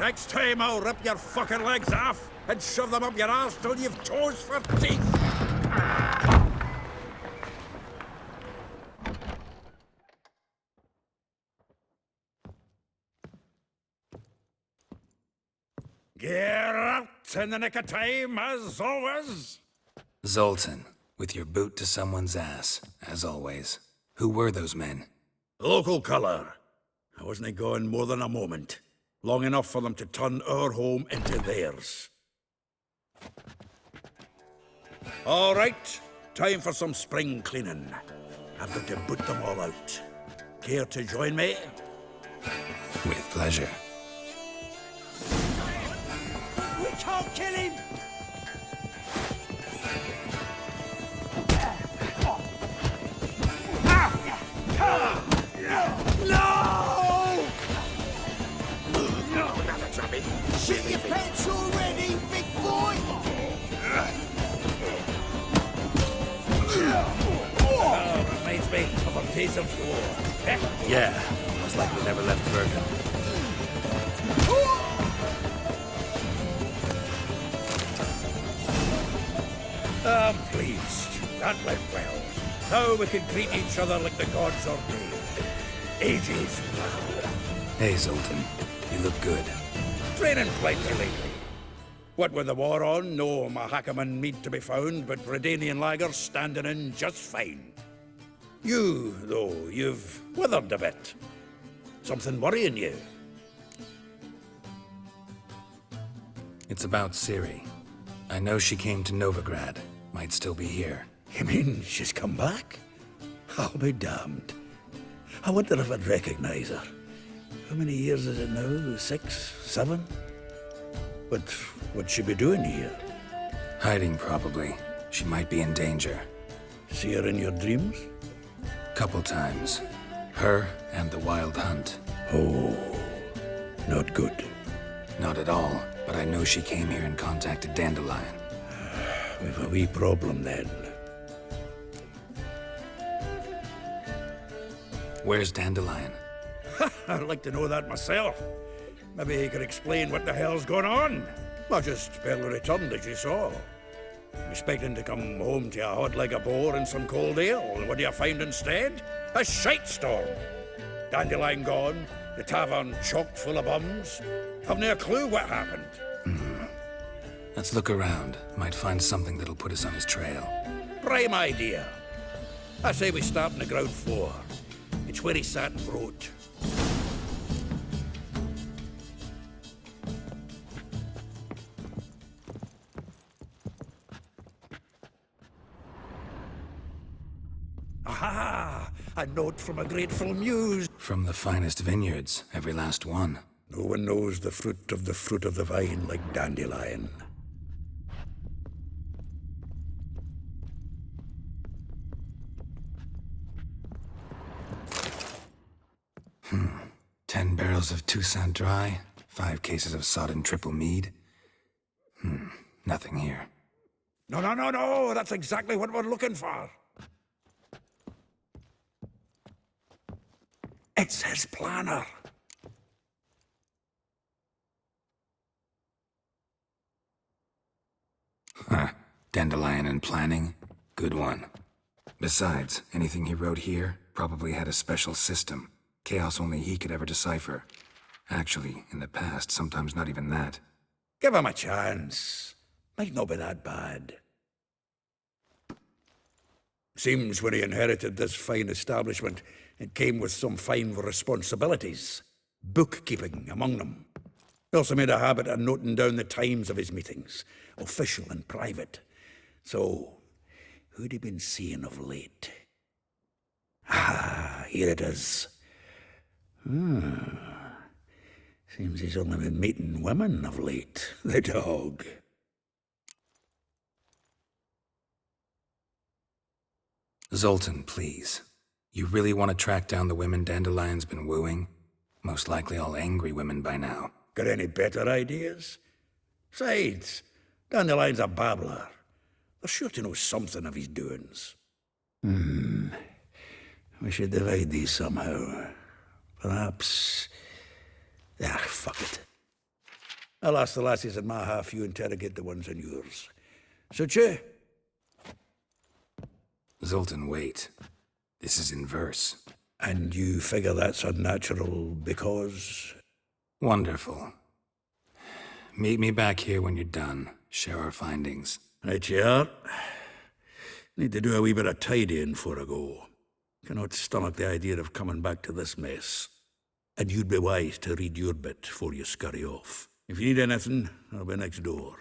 Next time I'll rip your fucking legs off and shove them up your arse till you've toes for teeth. Get out in the nick of time, as always. Zoltan, with your boot to someone's ass, as always. Who were those men? Local colour. I wasn't gone more than a moment. Long enough for them to turn our home into theirs. All right, time for some spring cleaning. I've got to boot them all out. Care to join me? With pleasure. We can't kill him! Shit your pants already, big boy! Reminds me of our days of war. Yeah, almost like we never left Virgin. I'm pleased. That went well. Now we can greet each other like the gods ordained. Ages now. Hey, Zoltan. You look good. Training plenty lately. What with the war on, no Mahakaman meat to be found, but Redanian lagers standing in just fine. You, though, you've withered a bit. Something worrying you? It's about Ciri. I know she came to Novigrad. Might still be here. You mean she's come back? I'll be damned. I wonder if I'd recognize her. How many years is it now? 6, 7? But what'd she be doing here? Hiding, probably. She might be in danger. See her in your dreams? Couple times. Her and the Wild Hunt. Oh, not good. Not at all, but I know she came here and contacted Dandelion. We've a wee problem then. Where's Dandelion? I'd like to know that myself. Maybe he could explain what the hell's going on. I just barely returned, as you saw. Expecting to come home to a hot like a boar and some cold ale. What do you find instead? A shite storm. Dandelion gone, the tavern chock full of bums. Haven't a clue what happened. Let's look around. Might find something that'll put us on his trail. Prime idea. I say we start on the ground floor. It's where he sat and wrote. Aha! A note from a grateful muse. From the finest vineyards, every last one. No one knows the fruit of the vine like Dandelion. Hmm. 10 barrels of Toussaint Dry, 5 cases of sodden triple mead. Nothing here. No, that's exactly what we're looking for. It's his planner. Huh. Dandelion and planning? Good one. Besides, anything he wrote here probably had a special system. Chaos only he could ever decipher. Actually, in the past, sometimes not even that. Give him a chance. Might not be that bad. Seems when he inherited this fine establishment, it came with some fine responsibilities. Bookkeeping among them. He also made a habit of noting down the times of his meetings, official and private. So, who'd he been seeing of late? Ah, here it is. Seems he's only been meeting women of late, the dog. Zoltan, please. You really want to track down the women Dandelion's been wooing? Most likely all angry women by now. Got any better ideas? Besides, Dandelion's a babbler. They're sure to know something of his doings. We should divide these somehow. Perhaps... fuck it. I'll ask the lassies in my half, you interrogate the ones in yours. Suit you? Zoltan, wait. This is in verse. And you figure that's unnatural because... Wonderful. Meet me back here when you're done. Share our findings. Right you are. Need to do a wee bit of tidying before I go. Cannot stomach the idea of coming back to this mess. And you'd be wise to read your bit before you scurry off. If you need anything, I'll be next door.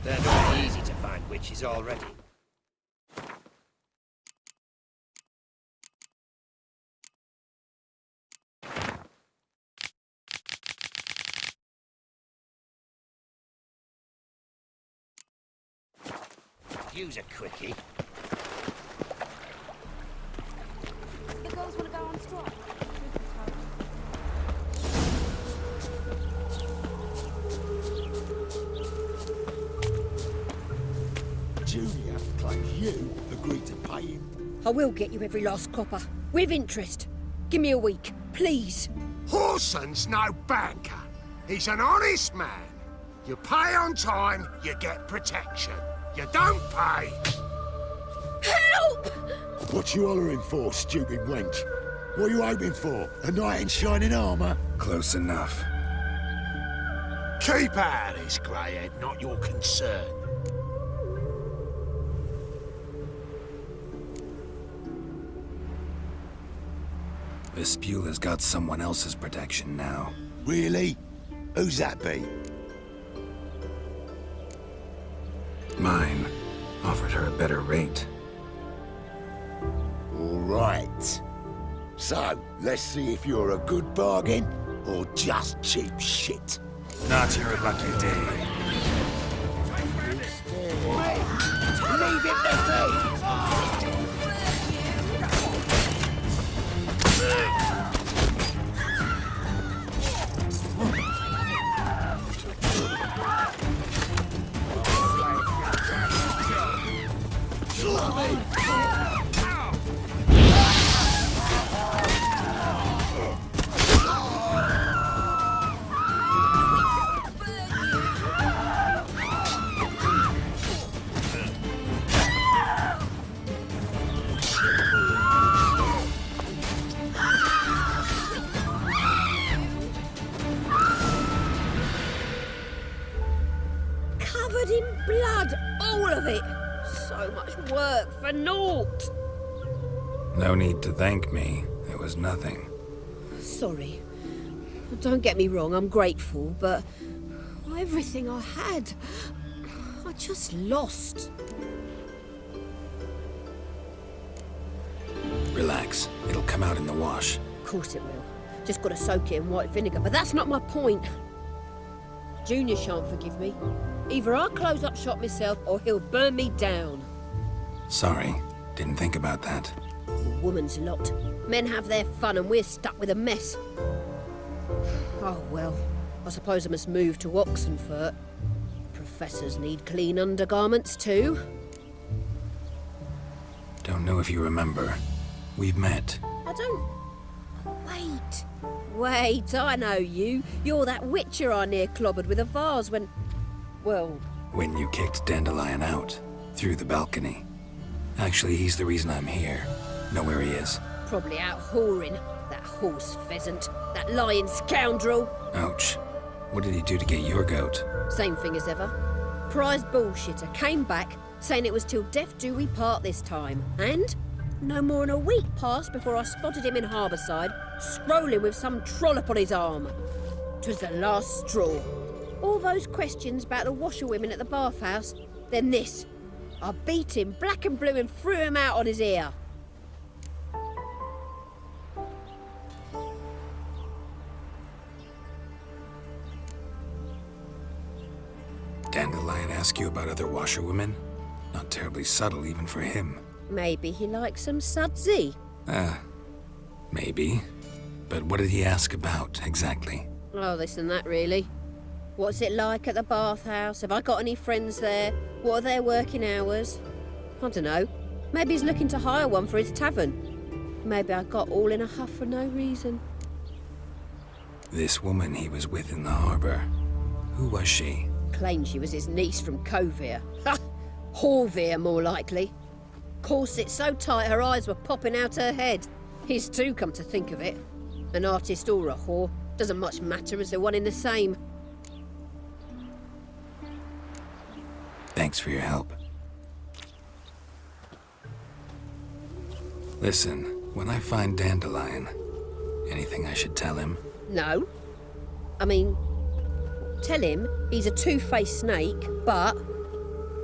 They're not easy to find witches already. Use a quickie. The girls want to go on strike. Junior claims you agreed to pay him. I will get you every last copper, with interest. Give me a week, please. Horson's no banker. He's an honest man. You pay on time, you get protection. You don't pay. Help! What you hollering for, stupid wench? What are you hoping for? A knight in shining armour? Close enough. Keep out of this, greyhead, not your concern. Vespula's got someone else's protection now. Really? Who's that be? Mine. Offered her a better rate. All right. So, let's see if you're a good bargain or just cheap shit. Not your lucky day. Leave it to me! Covered in blood, all of it. So much work for naught. No need to thank me. It was nothing. Sorry. Don't get me wrong, I'm grateful, but everything I had, I just lost. Relax. It'll come out in the wash. Of course it will. Just gotta soak it in white vinegar, but that's not my point. Junior shan't forgive me. Either I'll close up shop myself or he'll burn me down. Sorry. Didn't think about that. Woman's lot. Men have their fun and we're stuck with a mess. Oh well, I suppose I must move to Oxenfurt. Professors need clean undergarments too. Don't know if you remember. We've met. I don't... Wait, I know you. You're that witcher I near clobbered with a vase when... Well... When you kicked Dandelion out, through the balcony. Actually, he's the reason I'm here. Know where he is. Probably out whoring. That horse pheasant. That lying scoundrel. Ouch. What did he do to get your goat? Same thing as ever. Prize bullshitter came back, saying it was till death do we part this time. And no more than a week passed before I spotted him in Harbourside, scrolling with some trollop on his arm. 'Twas the last straw. All those questions about the washerwomen at the bathhouse, then this. I beat him black and blue and threw him out on his ear. Dandelion ask you about other washerwomen? Not terribly subtle even for him. Maybe he likes some sudsy. Maybe. But what did he ask about, exactly? Oh, this and that, really. What's it like at the bathhouse? Have I got any friends there? What are their working hours? I don't know. Maybe he's looking to hire one for his tavern. Maybe I got all in a huff for no reason. This woman he was with in the harbor. Who was she? Claimed she was his niece from Covere. Ha! Horvere, more likely. Corset so tight her eyes were popping out her head. His too, come to think of it. An artist or a whore. Doesn't much matter as they're one in the same. Thanks for your help. Listen, when I find Dandelion, anything I should tell him? No. I mean, tell him he's a two-faced snake, but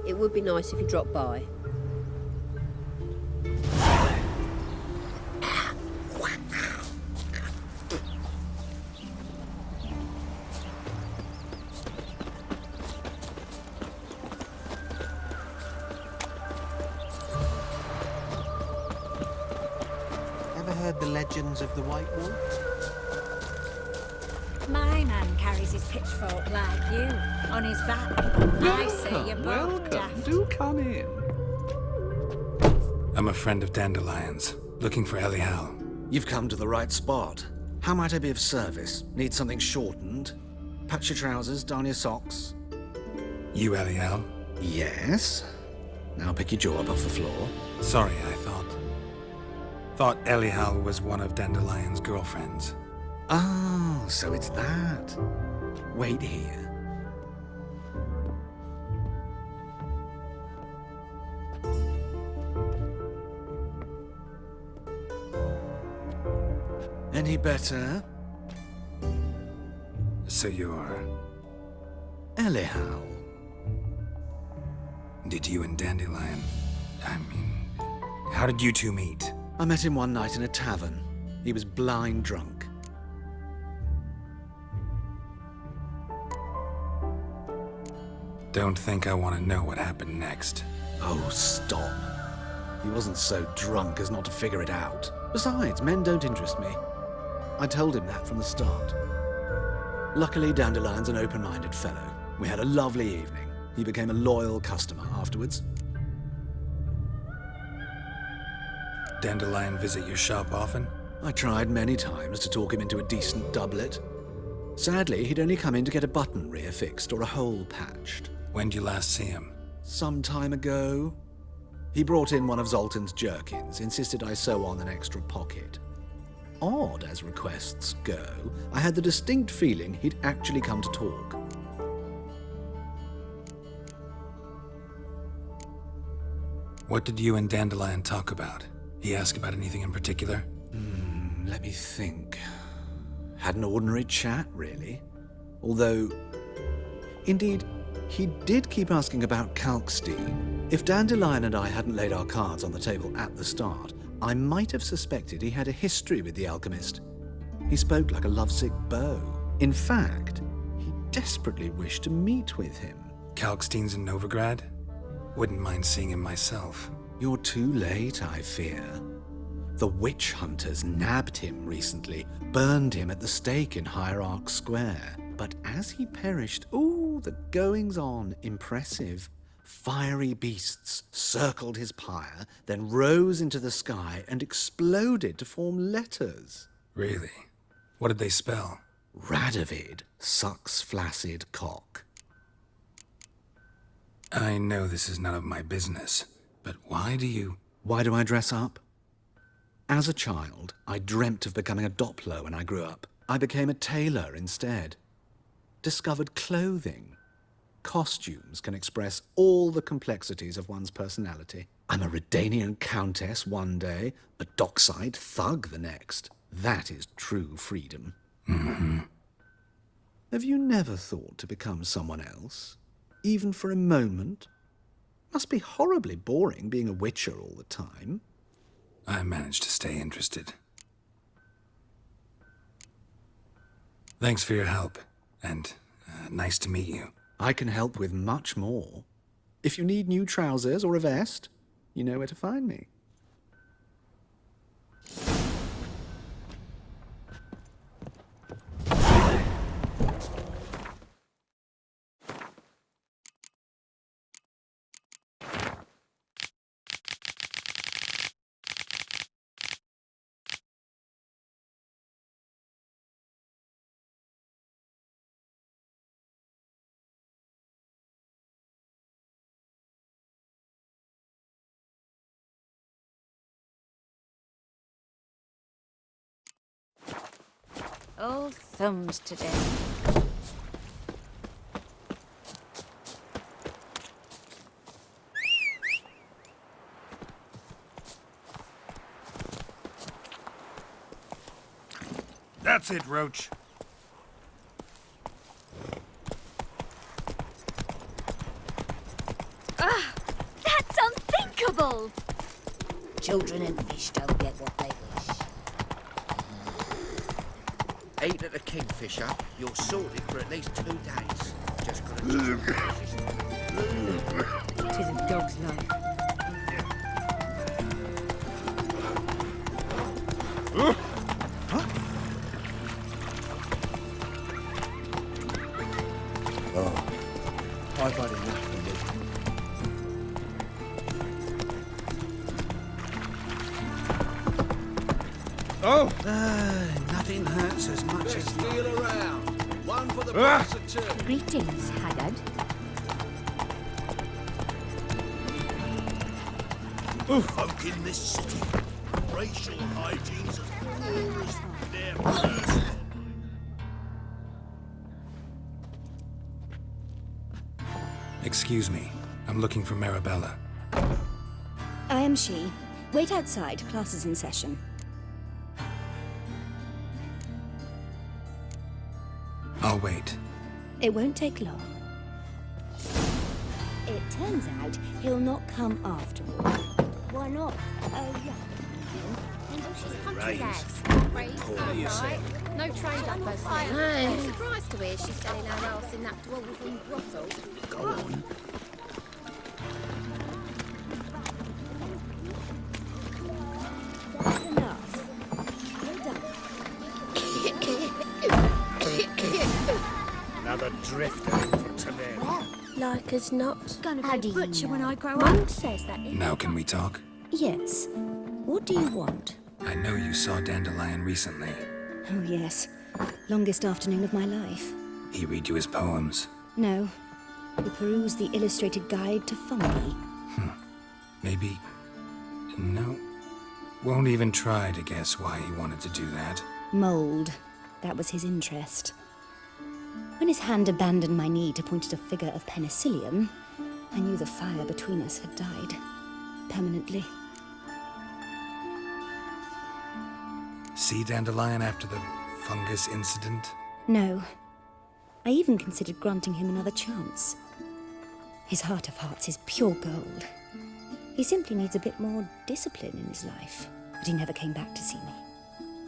it would be nice if he dropped by. Ever heard the legends of the White Wolf? My man carries his pitchfork like you, on his back. I say you're both daft. Do come in. I'm a friend of Dandelion's, looking for Elial. You've come to the right spot. How might I be of service? Need something shortened? Patch your trousers, darn your socks. You Elial? Yes. Now pick your jaw up off the floor. Sorry, I thought Elial was one of Dandelion's girlfriends. Oh, so it's that. Wait here. Any better? So you're... Elial. Did you and Dandelion... how did you two meet? I met him one night in a tavern. He was blind drunk. Don't think I want to know what happened next. Oh, stop. He wasn't so drunk as not to figure it out. Besides, men don't interest me. I told him that from the start. Luckily, Dandelion's an open-minded fellow. We had a lovely evening. He became a loyal customer afterwards. Dandelion visit your shop often? I tried many times to talk him into a decent doublet. Sadly, he'd only come in to get a button rear fixed or a hole patched. When'd you last see him? Some time ago. He brought in one of Zoltan's jerkins, insisted I sew on an extra pocket. Odd as requests go, I had the distinct feeling he'd actually come to talk. What did you and Dandelion talk about? He asked about anything in particular? Let me think. Had an ordinary chat, really. Although, indeed, he did keep asking about Kalkstein. If Dandelion and I hadn't laid our cards on the table at the start, I might have suspected he had a history with the alchemist. He spoke like a lovesick beau. In fact, he desperately wished to meet with him. Kalkstein's in Novigrad? Wouldn't mind seeing him myself. You're too late, I fear. The witch hunters nabbed him recently, burned him at the stake in Hierarch Square. But as he perished, the goings-on, impressive. Fiery beasts circled his pyre, then rose into the sky and exploded to form letters. Really? What did they spell? Radovid sucks flaccid cock. I know this is none of my business, but why do you... Why do I dress up? As a child, I dreamt of becoming a Doppler when I grew up. I became a tailor instead. Discovered clothing. Costumes can express all the complexities of one's personality. I'm a Redanian countess one day, a dockside thug the next. That is true freedom. Mm-hmm. Have you never thought to become someone else? Even for a moment? Must be horribly boring being a witcher all the time. I managed to stay interested. Thanks for your help, and nice to meet you. I can help with much more. If you need new trousers or a vest, you know where to find me. All thumbs today. That's it, Roach. That's unthinkable! Children and fish don't get what they wish. Ate at the Kingfisher, you're sorted for at least 2 days. Just gotta Tis a dog's life. I've had enough of this. Oh! nothing hurts as much as steal around. One for the price of 2. Greetings, Haggard. Folk in this city, racial hygiene's as poor as their person. Excuse me. I'm looking for Marabella. I am she. Wait outside. Class is in session. I'll wait. It won't take long. It turns out he'll not come after all. Why not? Oh, yeah. She's country lads. No trade up her side. I'm surprised to hear she's selling her house in that dwarven brothel. Go on. That's enough. Well done. Another drifter for today. Like as not. Gonna be a butcher when I grow Mum up. says that. Now can we talk? Yes. What do you want? I know you saw Dandelion recently. Oh, yes. Longest afternoon of my life. He read you his poems. No. We perused the illustrated guide to fungi. Maybe... No. Won't even try to guess why he wanted to do that. Mould. That was his interest. When his hand abandoned my knee to point at a figure of penicillium, I knew the fire between us had died. Permanently. See Dandelion after the fungus incident? No. I even considered granting him another chance. His heart of hearts is pure gold. He simply needs a bit more discipline in his life. But he never came back to see me.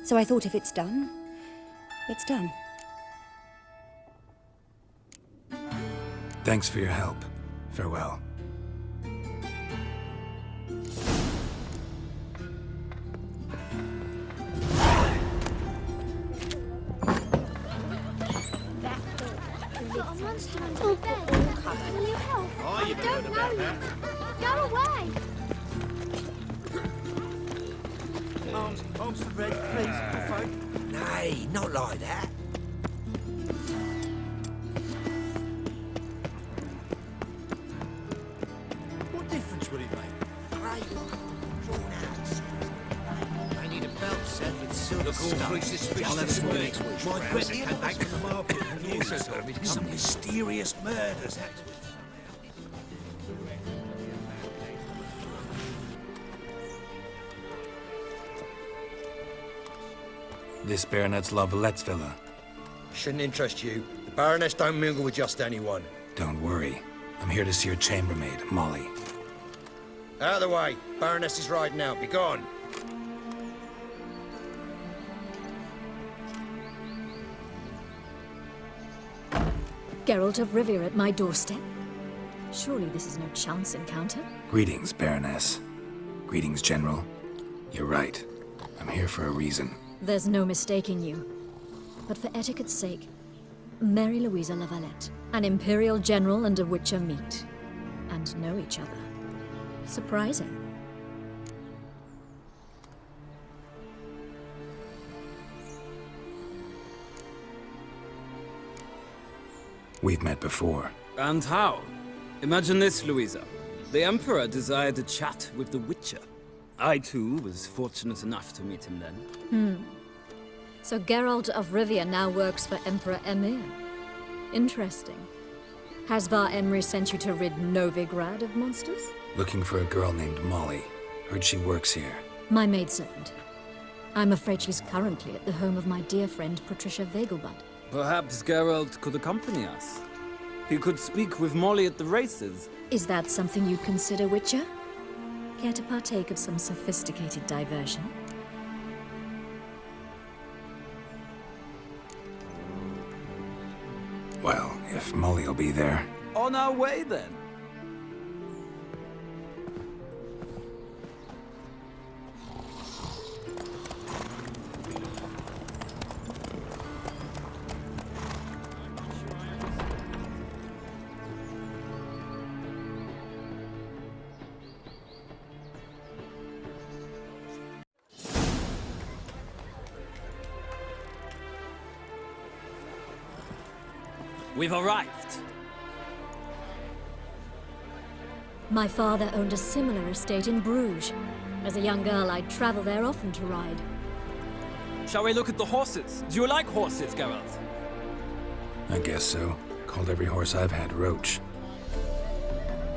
So I thought if it's done, it's done. Thanks for your help. Farewell. Got a monster under the bed. Will you help? Oh, I you don't know know about you. Go away. Arms for bread, please, folk. Nay, not like that. What difference would it make? Great, drawn out. I need a belt set with silver Look all three studs. suspicious to me. My My friend came back from the market and also told me some mysterious murders. This Baronet's La Vallette's villa. Shouldn't interest you. The Baroness don't mingle with just anyone. Don't worry. I'm here to see your chambermaid, Molly. Out of the way. Baroness is riding out. Be gone. Geralt of Rivia at my doorstep. Surely this is no chance encounter. Greetings, Baroness. Greetings, General. You're right. I'm here for a reason. There's no mistaking you. But for etiquette's sake, Mary Louisa La Valette, an Imperial General and a Witcher meet. And know each other. Surprising. We've met before. And how? Imagine this, Louisa. The Emperor desired a chat with the Witcher. I, too, was fortunate enough to meet him then. So Geralt of Rivia now works for Emperor Emir. Interesting. Has Var Emry sent you to rid Novigrad of monsters? Looking for a girl named Molly. Heard she works here. My maidservant. I'm afraid she's currently at the home of my dear friend Patricia Vegelbud. Perhaps Geralt could accompany us. He could speak with Molly at the races. Is that something you'd consider, Witcher? Care to partake of some sophisticated diversion? Well, if Molly'll be there. On our way, then. We've arrived. My father owned a similar estate in Bruges. As a young girl, I'd travel there often to ride. Shall we look at the horses? Do you like horses, Geralt? I guess so. Called every horse I've had Roach.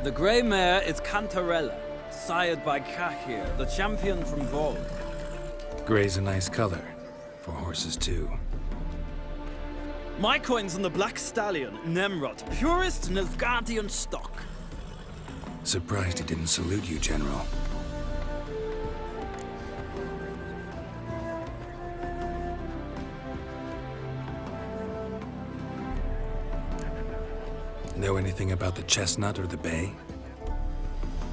The grey mare is Cantarella, sired by Kahir, the champion from Vol. Gray's a nice color. For horses, too. My coin's on the Black Stallion, Nemrod, purest Nilfgaardian stock. Surprised he didn't salute you, General. Know anything about the chestnut or the bay?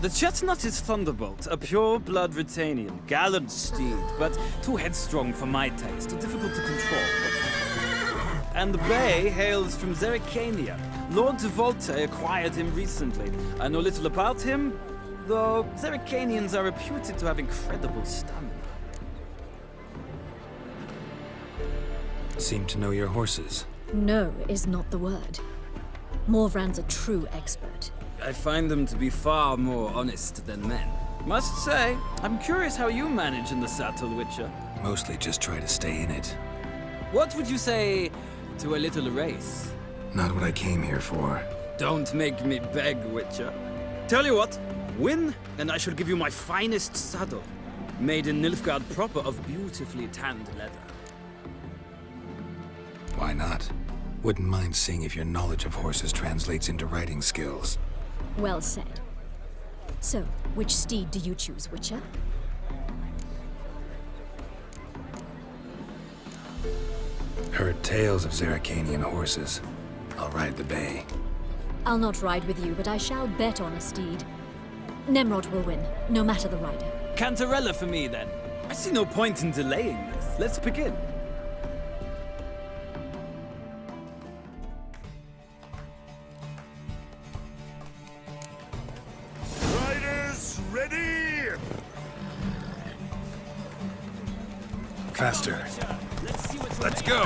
The chestnut is Thunderbolt, a pure-blood Britannian, gallant steed, but too headstrong for my taste, difficult to control. And the bay hails from Zerrikania. Lord de Volte acquired him recently. I know little about him, though Zerrikanians are reputed to have incredible stamina. Seem to know your horses. No is not the word. Morvran's a true expert. I find them to be far more honest than men. Must say, I'm curious how you manage in the saddle, Witcher. Mostly just try to stay in it. What would you say to a little race? Not what I came here for. Don't make me beg, Witcher. Tell you what, win, and I shall give you my finest saddle. Made in Nilfgaard proper of beautifully tanned leather. Why not? Wouldn't mind seeing if your knowledge of horses translates into riding skills. Well said. So, which steed do you choose, Witcher? Heard tales of Zerrikanian horses. I'll ride the bay. I'll not ride with you, but I shall bet on a steed. Nemrod will win, no matter the rider. Cantarella for me, then. I see no point in delaying this. Let's begin. faster. Let's go.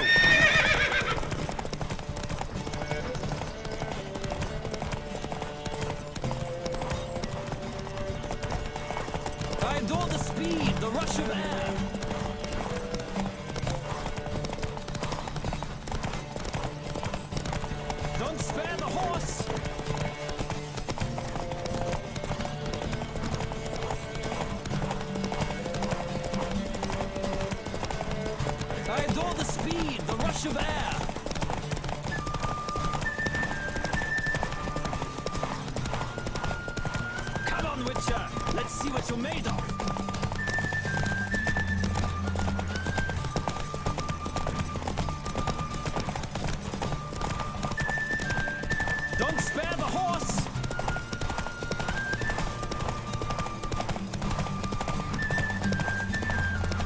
I adore the speed, the rush of air. Don't spare the horse. I adore the speed, the rush of air. Come on, Witcher. Let's see what you're made of. Don't spare the horse.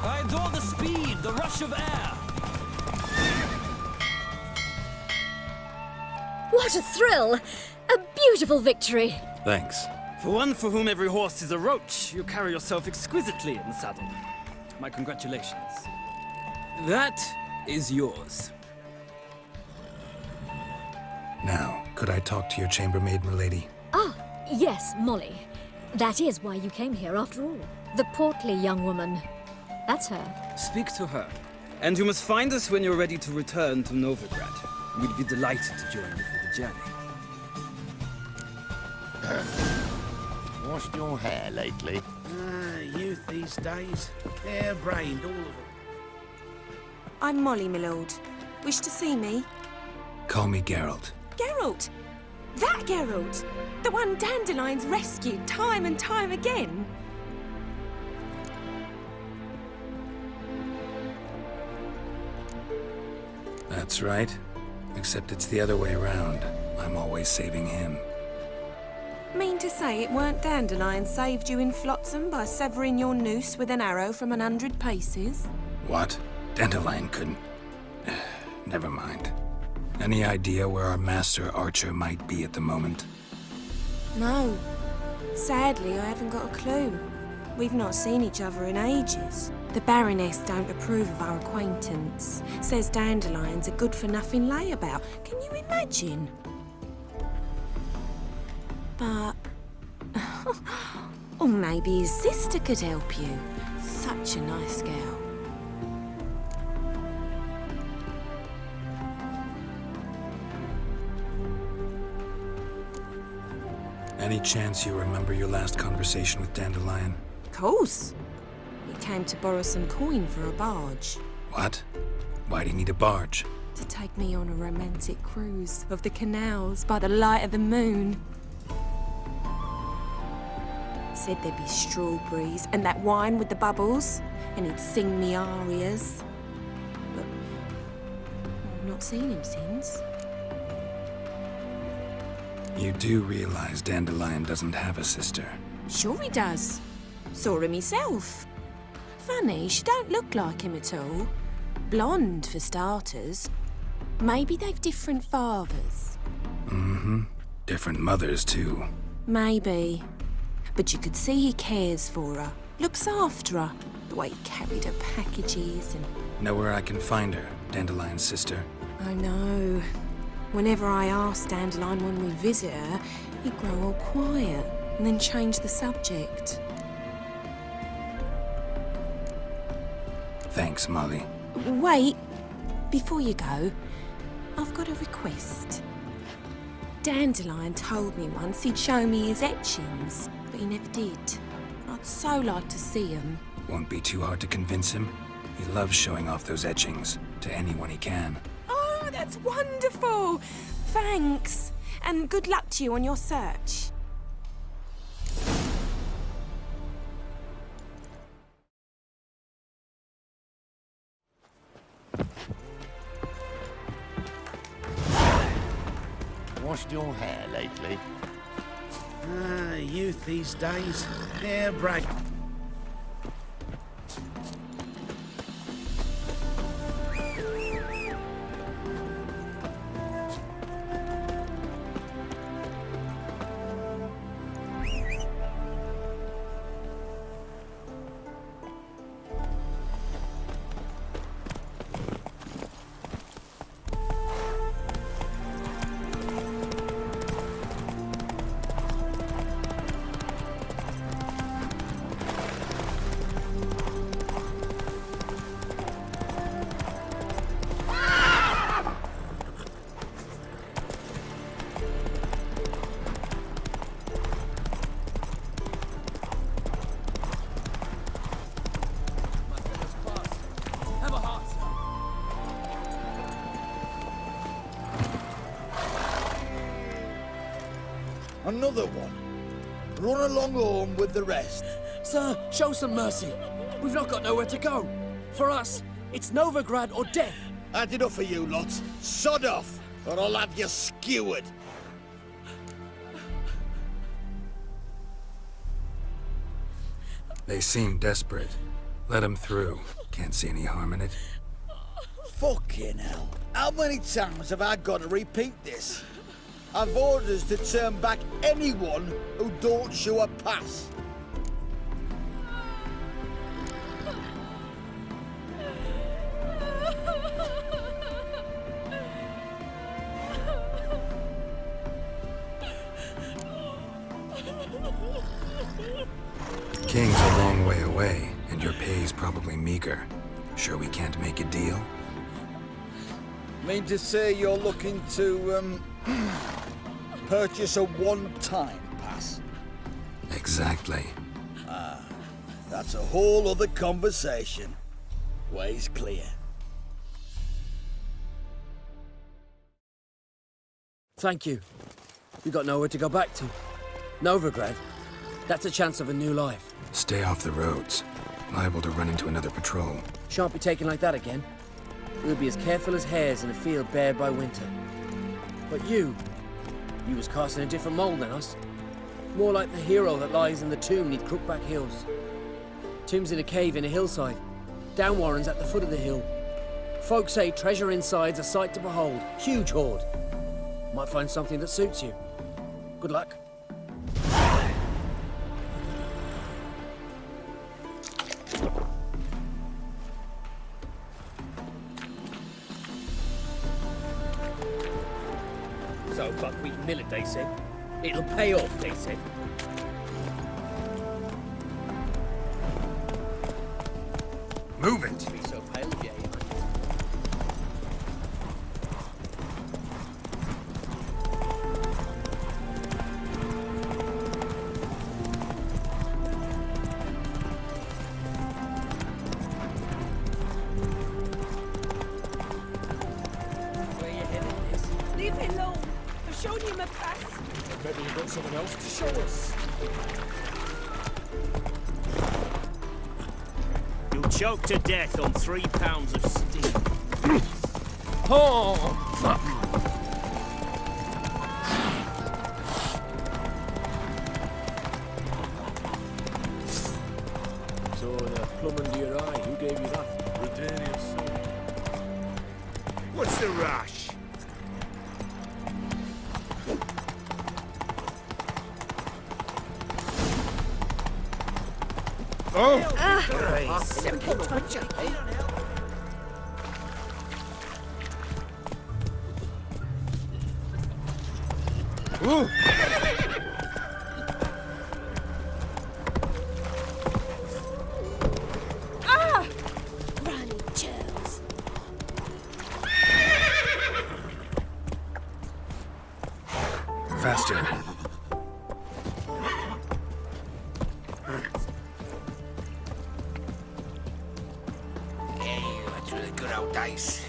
I adore the speed, the rush of air. What a thrill! A beautiful victory! Thanks. For one for whom every horse is a roach, you carry yourself exquisitely in the saddle. My congratulations. That is yours. Now, could I talk to your chambermaid, milady? Ah, yes, Molly. That is why you came here after all. The portly young woman. That's her. Speak to her. And you must find us when you're ready to return to Novigrad. We'd be delighted to join you for the journey. Washed your hair lately? Youth these days. Hair-brained, all of them. I'm Molly, my lord. Wish to see me? Call me Geralt. Geralt! That Geralt! The one Dandelion's rescued time and time again! That's right. Except it's the other way around. I'm always saving him. Mean to say it weren't Dandelion saved you in Flotsam by severing your noose with an arrow from 100 paces? What? Dandelion couldn't... Never mind. Any idea where our master archer might be at the moment? No. Sadly, I haven't got a clue. We've not seen each other in ages. The Baroness don't approve of our acquaintance. Says Dandelion's a good-for-nothing layabout. Can you imagine? But... or maybe his sister could help you. Such a nice girl. Any chance you remember your last conversation with Dandelion? Of course. He came to borrow some coin for a barge. What? Why do you need a barge? To take me on a romantic cruise of the canals by the light of the moon. Said there'd be strawberries and that wine with the bubbles, and he'd sing me arias. But I've not seen him since. You do realize Dandelion doesn't have a sister? Sure he does. Saw him myself. Funny, she don't look like him at all. Blonde, for starters. Maybe they've different fathers. Mm-hmm. Different mothers, too. Maybe. But you could see he cares for her. Looks after her. The way he carried her packages and... Know where I can find her, Dandelion's sister? I know. Whenever I ask Dandelion when we visit her, he'd grow all quiet and then change the subject. Thanks, Molly. Wait. Before you go, I've got a request. Dandelion told me once he'd show me his etchings, but he never did. I'd so like to see them. Won't be too hard to convince him. He loves showing off those etchings to anyone he can. Oh, that's wonderful! Thanks. And good luck to you on your search. Washed your hair lately? Youth these days. Hair-brained. Another one. Run along home with the rest. Sir, show some mercy. We've not got nowhere to go. For us, it's Novigrad or death. Had enough of you lots. Sod off, or I'll have you skewered. They seem desperate. Let them through. Can't see any harm in it. Fucking hell. How many times have I got to repeat this? I've orders to turn back anyone who don't show a pass. King's a long way away, and your pay's probably meager. Sure we can't make a deal? Mean to say you're looking to, purchase a one-time pass? Exactly. That's a whole other conversation. Way's clear. Thank you. We got nowhere to go back to. Novigrad. That's a chance of a new life. Stay off the roads. Liable to run into another patrol. Shan't be taken like that again. We'll be as careful as hares in a field bared by winter. But you was cast in a different mould than us. More like the hero that lies in the tomb neath Crookback Hills. Tomb's in a cave in a hillside. Downwarren's at the foot of the hill. Folk say treasure inside's a sight to behold. Huge hoard. Might find something that suits you. Good luck. So buckwheat millet, they said. It'll pay off, they said. Move it! Be so pale, yeah. Where you headed, miss? Leave me alone. I've shown you my pass. Maybe you've got someone else to show us. You'll choke to death on 3 pounds of steam. Oh, fuck! So the plum under your eye, who gave you that? What's the rush? Oh! Simple torture. Ooh! Run, Charles. Faster. Hey, that's really good old days.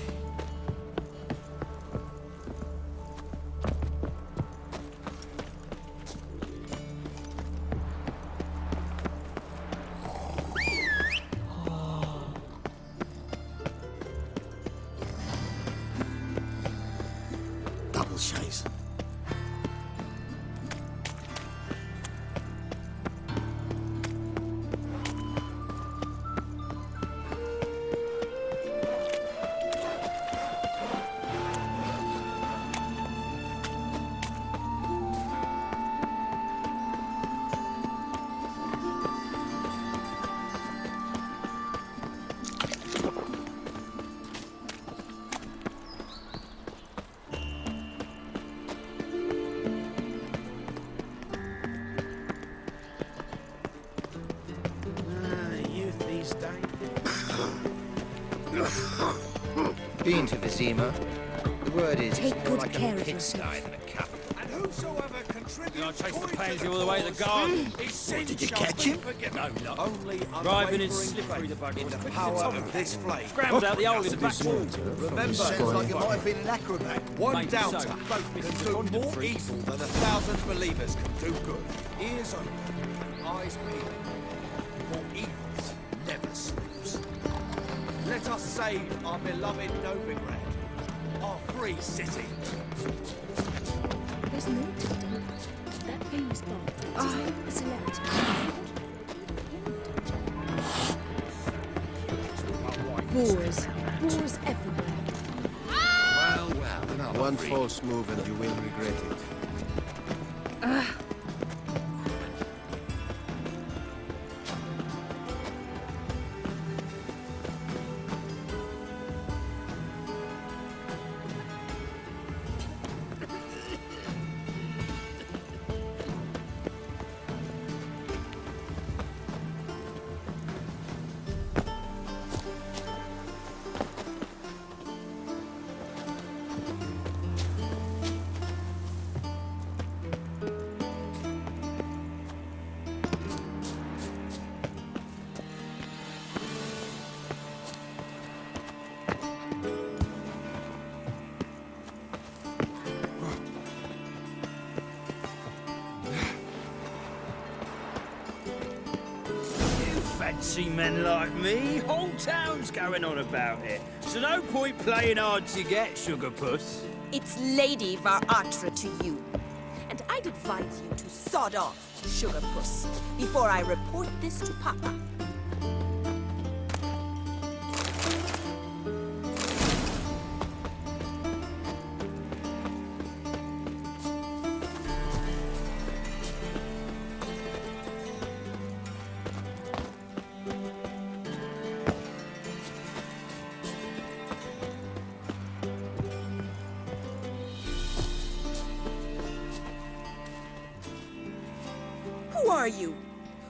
Double chase. Youth these days. Been to Vizima. The word is Take it's more good like care a of pigsty yourself. than a capital. Whosoever contributes I chased the coin to pansy all the way to the garden. His sins did you shall catch be him? forgiven. No, only Driving in unwavering slippery, the faith bugger in was the quick as a power tomcat. of this flame. Scrambled out the hole in the back wall. Remember, sounds like it might have been an acrobat. One Mate, doubter so, both can misses do the conduct more freaks. evil than 1,000 believers can do good. Ears open, eyes peeled, for evil never sleeps. Let us save our beloved Novigrad, our free city. There's more to be done. That famous bard, what's his name? A celebrity. Boars. Boars everywhere. Well, another One free. false move and you will regret it. Fancy men like me, whole town's going on about it. So no point playing hard to get, sugar puss. It's Lady Varatra to you. And I'd advise you to sod off, sugar puss, before I report this to Papa. Who are you?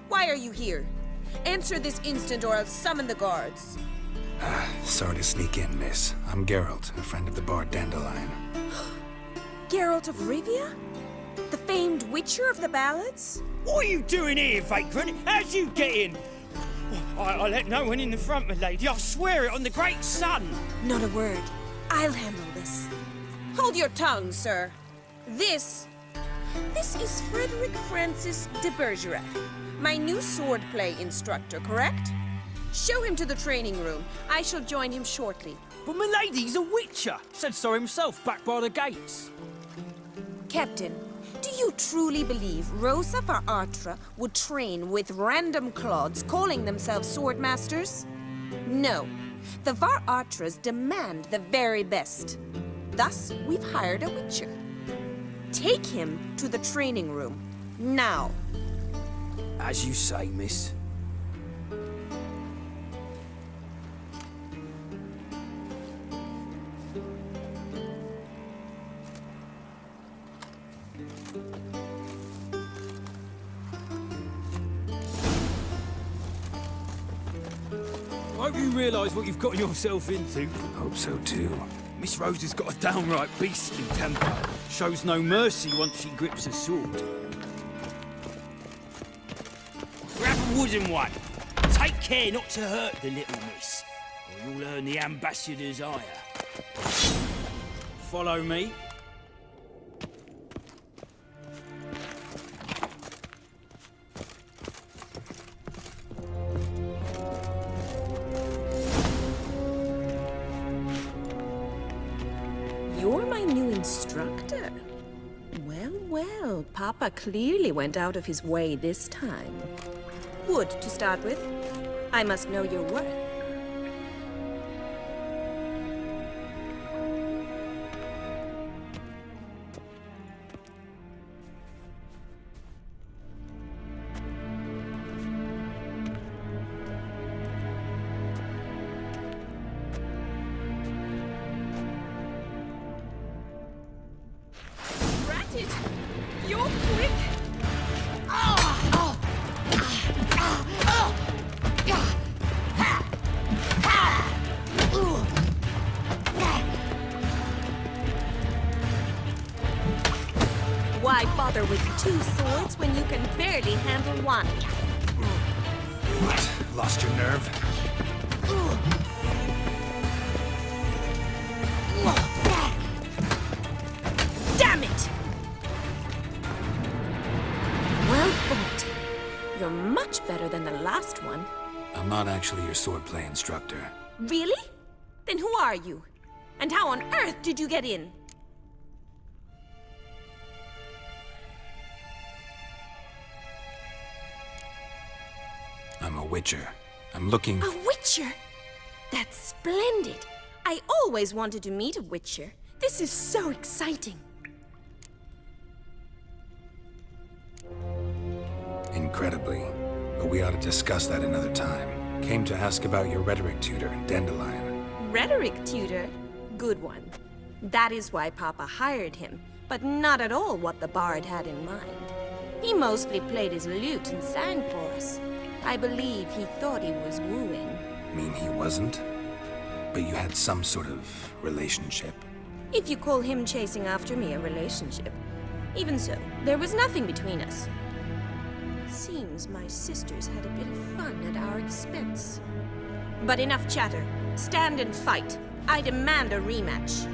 Why are you here? Answer this instant or I'll summon the guards. Sorry to sneak in, miss. I'm Geralt, a friend of the bard Dandelion. Geralt of Rivia? The famed witcher of the ballads? What are you doing here, vagrant? How'd you get in? I let no one in the front, my lady. I swear it on the great sun. Not a word. I'll handle this. Hold your tongue, sir. This is Frederick Francis de Bergerac, my new swordplay instructor, correct? Show him to the training room. I shall join him shortly. But my lady's a witcher. Said so himself back by the gates. Captain, do you truly believe Rosa Varatra would train with random clods calling themselves sword masters? No. The Varatras demand the very best. Thus, we've hired a witcher. Take him to the training room. Now. As you say, miss. I hope you realise what you've gotten yourself into. Hope so too. Miss Rose has got a downright beastly temper. Shows no mercy once she grips a sword. Grab a wooden one. Take care not to hurt the little miss, or you'll earn the ambassador's ire. Follow me. You're my new instructor. Well, well, Papa clearly went out of his way this time. Wood, to start with. I must know your worth. Ratted! You're quick! bother with two swords when you can barely handle one? What? Lost your nerve? Damn it! Well fought. You're much better than the last one. I'm not actually your swordplay instructor. Really? Then who are you? And how on earth did you get in? I'm a witcher. I'm looking... A witcher? That's splendid. I always wanted to meet a witcher. This is so exciting. Incredibly. But we ought to discuss that another time. Came to ask about your rhetoric tutor, Dandelion. Rhetoric tutor? Good one. That is why Papa hired him, but not at all what the bard had in mind. He mostly played his lute and sang for us. I believe he thought he was wooing. Mean he wasn't? But you had some sort of relationship. If you call him chasing after me a relationship. Even so, there was nothing between us. Seems my sisters had a bit of fun at our expense. But enough chatter. Stand and fight. I demand a rematch.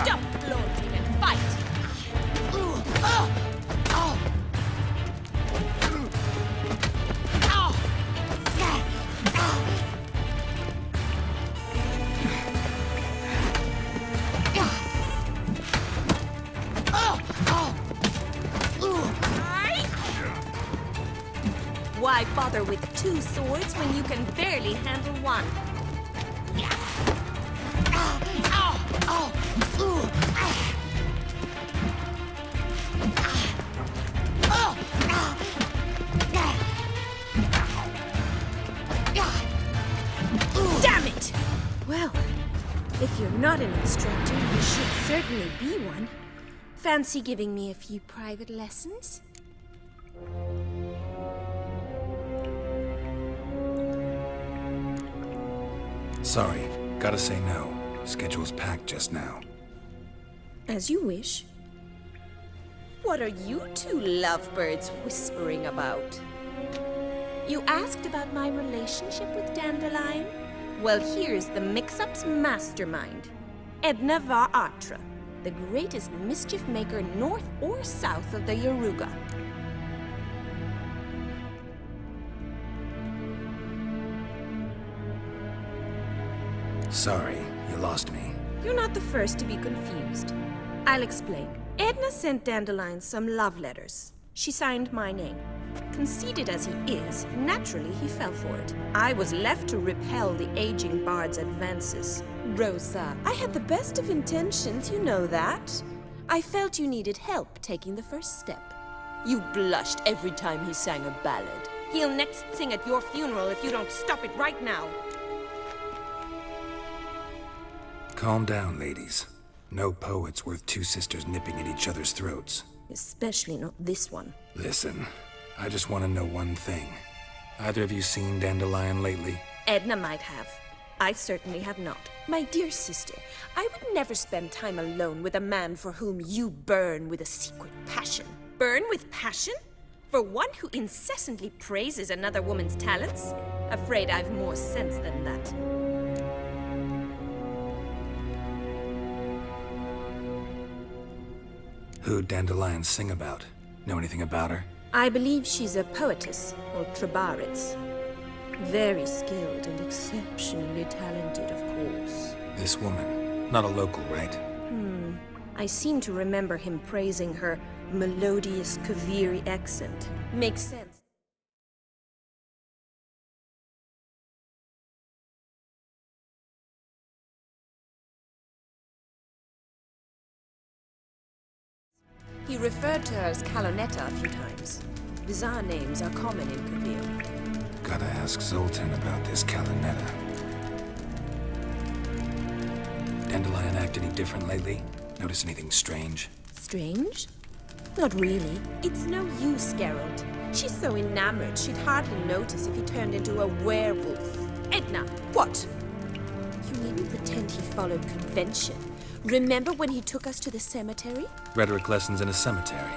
Stop floating and fight! Why bother with two swords when you can barely handle one? Damn it! Well, if you're not an instructor, you should certainly be one. Fancy giving me a few private lessons? Sorry, gotta say no. Schedule's packed just now. As you wish. What are you two lovebirds whispering about? You asked about my relationship with Dandelion? Well, here's the mix-up's mastermind. Edna var Atra, the greatest mischief maker north or south of the Yaruga. Sorry, you lost me. You're not the first to be confused. I'll explain. Edna sent Dandelion some love letters. She signed my name. Conceited as he is, naturally he fell for it. I was left to repel the aging bard's advances. Rosa, I had the best of intentions, you know that. I felt you needed help taking the first step. You blushed every time he sang a ballad. He'll next sing at your funeral if you don't stop it right now. Calm down, ladies. No poet's worth two sisters nipping at each other's throats. Especially not this one. Listen, I just want to know one thing. Either of you seen Dandelion lately? Edna might have. I certainly have not. My dear sister, I would never spend time alone with a man for whom you burn with a secret passion. Burn with passion? For one who incessantly praises another woman's talents? Afraid I've more sense than that. Who'd Dandelion sing about? Know anything about her? I believe she's a poetess, or trabaritz. Very skilled and exceptionally talented, of course. This woman. Not a local, right? I seem to remember him praising her melodious Kaviri accent. Makes sense. He referred to her as Kalonetta a few times. Bizarre names are common in Kavir. Gotta ask Zoltan about this Kalonetta. Dandelion act any different lately? Notice anything strange? Strange? Not really. It's no use, Geralt. She's so enamoured she'd hardly notice if he turned into a werewolf. Edna, what? You needn't pretend he followed convention. Remember when he took us to the cemetery? Rhetoric lessons in a cemetery.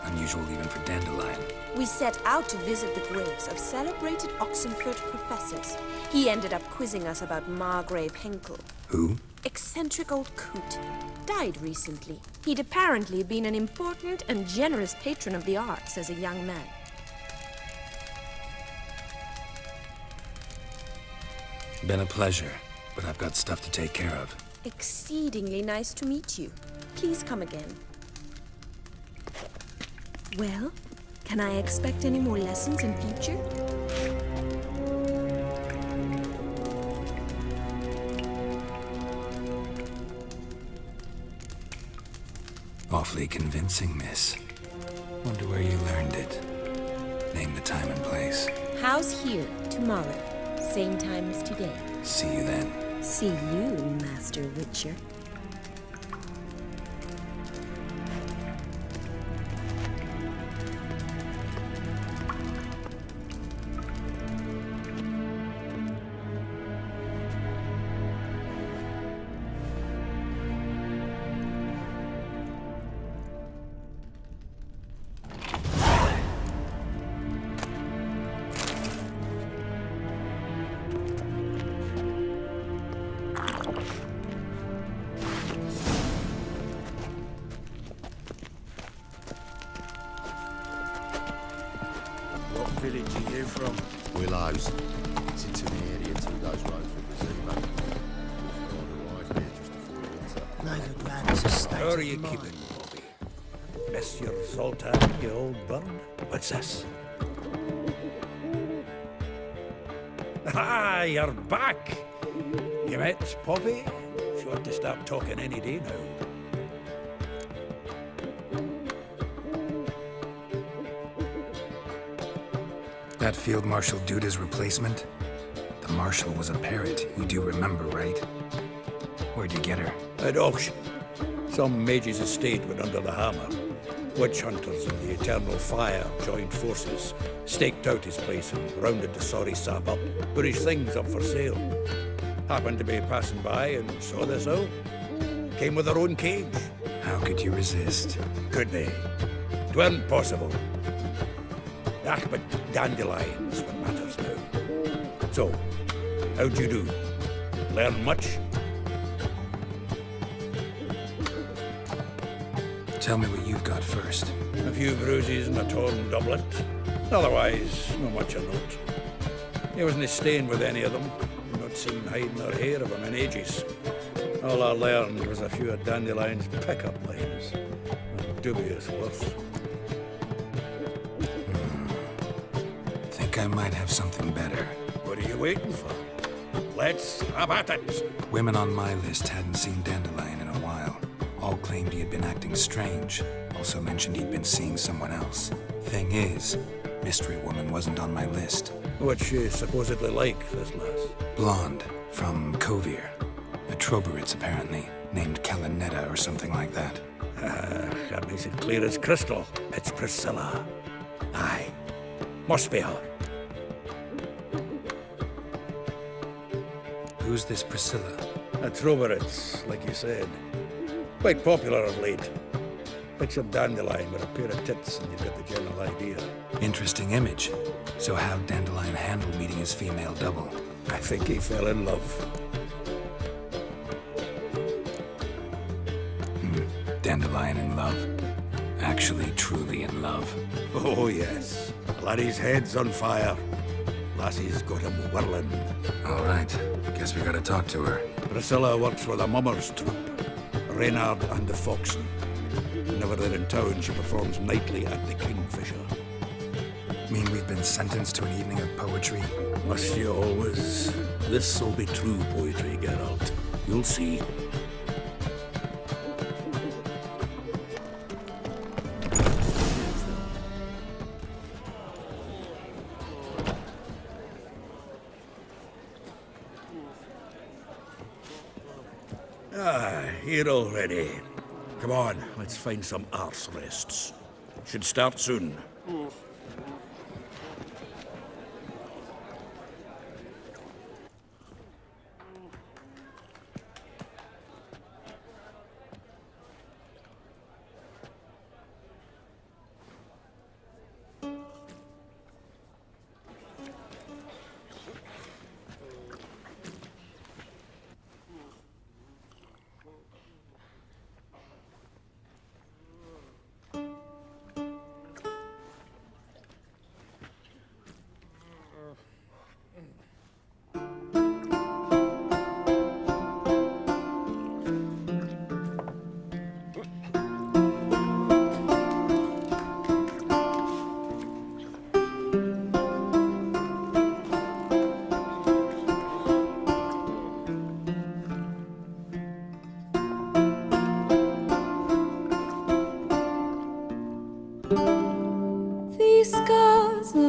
Unusual even for Dandelion. We set out to visit the graves of celebrated Oxenford professors. He ended up quizzing us about Margrave Henkel. Who? Eccentric old coot. Died recently. He'd apparently been an important and generous patron of the arts as a young man. Been a pleasure, but I've got stuff to take care of. Exceedingly nice to meet you. Please come again. Well, can I expect any more lessons in future? Awfully convincing, miss. Wonder where you learned it. Name the time and place. House here, tomorrow. Same time as today. See you then. See you, Master Witcher. What village are you from? Willows. It's into the area 2 days road from Brazil. Neither glad as a state. How are you keeping, Bobby? Miss your Zoltan, you old bird? What's this? Ah, you're back! You met Poppy? She ought to start talking any day now. That Field Marshal Duda's replacement? The Marshal was a parrot, you do remember, right? Where'd you get her? At auction. Some mage's estate went under the hammer. Witch hunters and the Eternal Fire joined forces, staked out his place and rounded the sorry sap up, put his things up for sale. Happened to be passing by and saw this out. Came with their own cage. How could you resist? Could they? 'Tweren't possible. Ah, but Dandelion's what matters now. So, how'd you do? Learn much? Tell me what you've got first. A few bruises and a torn doublet. Otherwise, not much of note. He wasn't staying with any of them. Not seen hiding or hair of him in ages. All I learned was a few of Dandelion's pick-up lines. Of dubious worth. Think I might have something better. What are you waiting for? Let's have at it. Women on my list hadn't seen Dandelion in a while. All claimed he had been acting strange. Also mentioned he'd been seeing someone else. Thing is, Mystery Woman wasn't on my list. What's she supposedly like, this lass? Blonde, from Kovir. A Troberitz, apparently, named Kalanetta or something like that. That makes it clear as crystal. It's Priscilla. Aye. Must be her. Who's this Priscilla? A Troberitz, like you said. Quite popular of late. Picture Dandelion with a pair of tits and you've got the general idea. Interesting image. So how'd Dandelion handle meeting his female double? I think he fell in love. Dandelion in love? Actually, truly in love. Oh, yes. Laddie's head's on fire. Lassie's got him whirling. All right. Guess we gotta talk to her. Priscilla works with a mummers troupe. Reynard and the Foxen. Whenever they're in town, she performs nightly at the Kingfisher. Mean we've been sentenced to an evening of poetry? Must you always? This'll be true poetry, Geralt. You'll see. Here already. Come on, let's find some arse rests. Should start soon.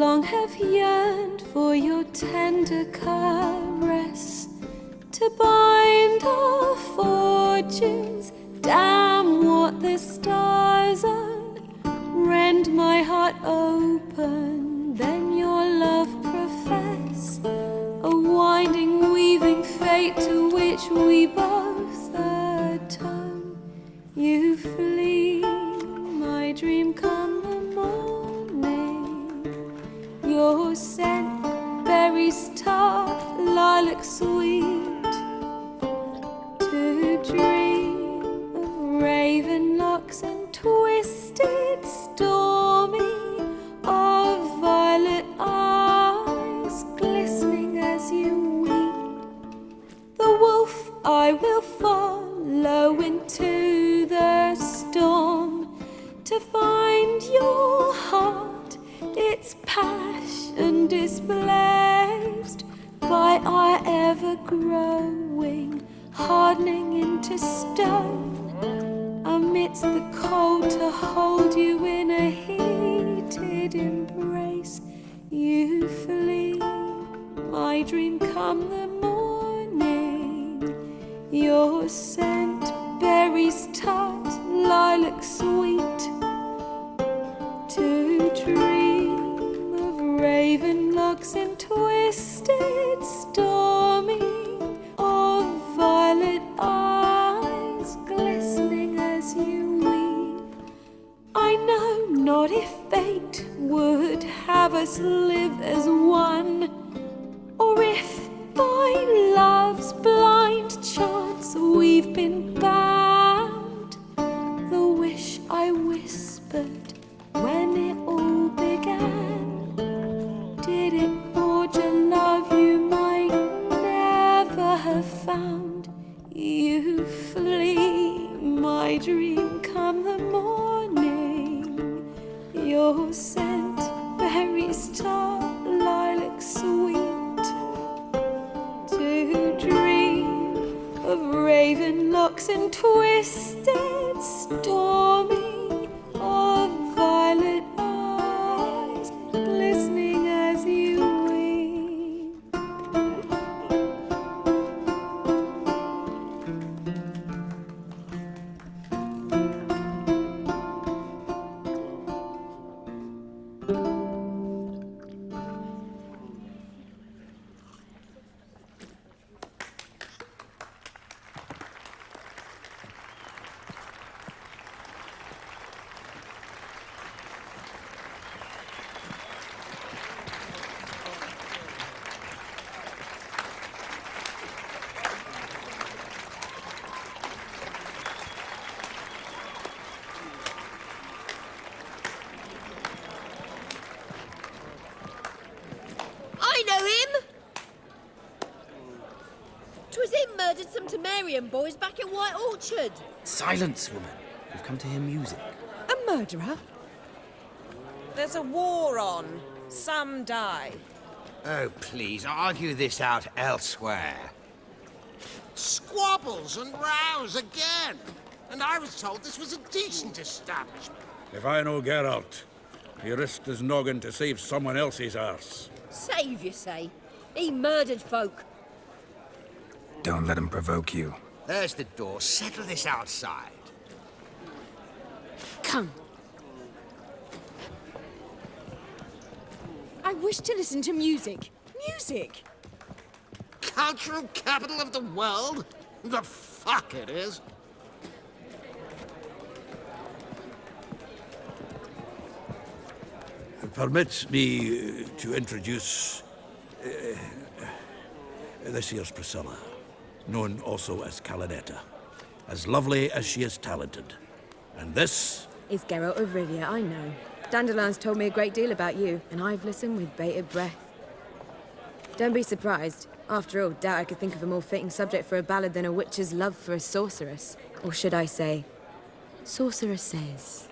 long have yearned for your tender caress, to bind our fortunes. Damn what the stars own, rend my heart open, then your love profess, a winding, weaving fate to which we both atone. You flee, my dream come the morning, your scent, berries tart, lilac sweet, to dream of raven locks and twisted stormy, of violet eyes glistening as you weep. The wolf I will follow into the storm, to find your heart, its passion displaced by our ever-growing, hardening into stone. Amidst the cold, to hold you in a heated embrace. You flee, my dream come the morning, your scent, berries tart, lilac sweet, to dream of raven locks and twisted stormy, of violet eyes glistening as you weep. I know not if fate would have us live as one, or if by love's blind chance we've been bound. The wish I whispered when it all began, did it forge a love you might never have found? You flee, my dream come the morning, your scent, berries tart, lilac sweet, to dream of raven locks and twisted stormy, of violet eyes glistening as you weep. I know him! 'Twas him murdered some Temerian boys back in White Orchard. Silence, woman. We've come to hear music. A murderer? There's a war on. Some die. Oh, please, argue this out elsewhere. Squabbles and rows again. And I was told this was a decent establishment. If I know Geralt, he risked his noggin to save someone else's arse. Save, you say? He murdered folk. Don't let him provoke you. There's the door. Settle this outside. Come. I wish to listen to music. Music! Cultural capital of the world? The fuck it is. Permit me to introduce this here's Priscilla, known also as Calinetta, as lovely as she is talented. And this is Geralt of Rivia, I know. Dandelion's told me a great deal about you, and I've listened with bated breath. Don't be surprised. After all, doubt I could think of a more fitting subject for a ballad than a witch's love for a sorceress. Or should I say, sorceresses.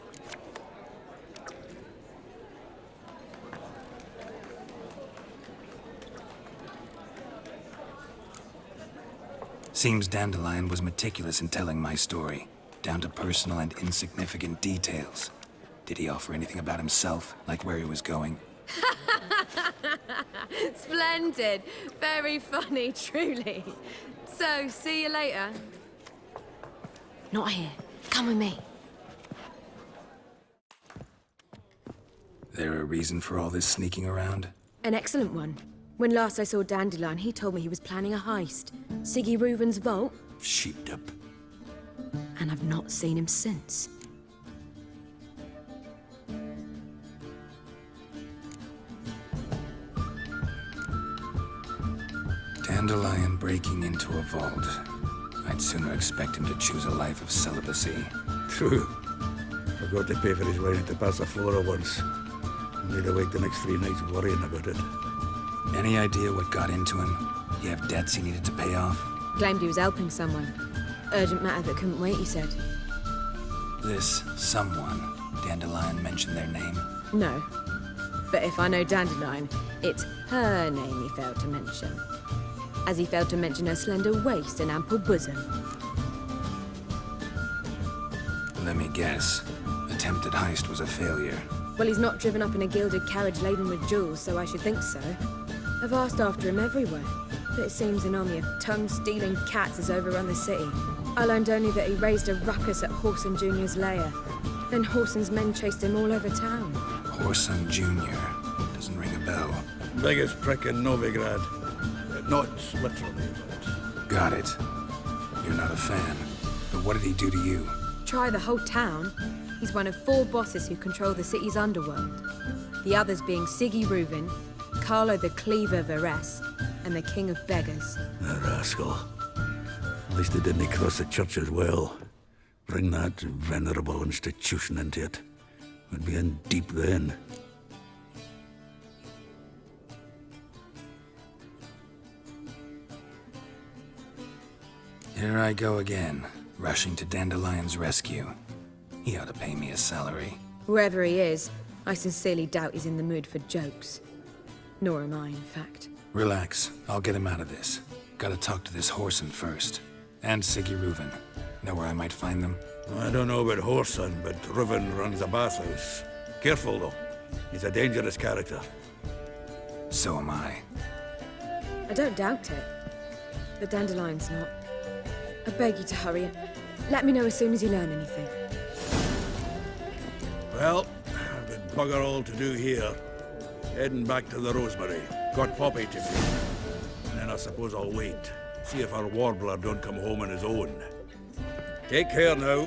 Seems Dandelion was meticulous in telling my story, down to personal and insignificant details. Did he offer anything about himself, like where he was going? Splendid. Very funny, truly. So, see you later. Not here. Come with me. There a reason for all this sneaking around? An excellent one. When last I saw Dandelion, he told me he was planning a heist. Siggy Reuven's vault. Sheeped up. And I've not seen him since. Dandelion breaking into a vault. I'd sooner expect him to choose a life of celibacy. True. Forgot to pay for his wine at the Passaflora once. Laid awake the next 3 nights worrying about it. Any idea what got into him? You have debts he needed to pay off? Claimed he was helping someone. Urgent matter that couldn't wait, he said. This someone, Dandelion mentioned their name? No. But if I know Dandelion, it's her name he failed to mention. As he failed to mention her slender waist and ample bosom. Let me guess. Attempted heist was a failure. Well, he's not driven up in a gilded carriage laden with jewels, so I should think so. I've asked after him everywhere, but it seems an army of tongue-stealing cats has overrun the city. I learned only that he raised a ruckus at Whoreson Jr.'s lair. Then Whoreson's men chased him all over town. Whoreson Jr. Doesn't ring a bell. Biggest prick in Novigrad. Not literally, but... Got it. You're not a fan. But what did he do to you? Try the whole town. He's one of 4 bosses who control the city's underworld. The others being Siggy Reuven, Carlo the Cleaver Varese, and the King of Beggars. A rascal. At least they didn't cross the church as well. Bring that venerable institution into it. We'd be in deep then. Here I go again, rushing to Dandelion's rescue. He ought to pay me a salary. Wherever he is, I sincerely doubt he's in the mood for jokes. Nor am I, in fact. Relax. I'll get him out of this. Gotta talk to this Whoreson first. And Siggy Reuven. Know where I might find them? I don't know about Whoreson, but Reuven runs a bathhouse. Careful, though. He's a dangerous character. So am I. I don't doubt it. But Dandelion's not. I beg you to hurry. Let me know as soon as you learn anything. Well, I've got bugger all to do here. Heading back to the Rosemary. Got Poppy to feed. And then I suppose I'll wait. See if our warbler don't come home on his own. Take care now.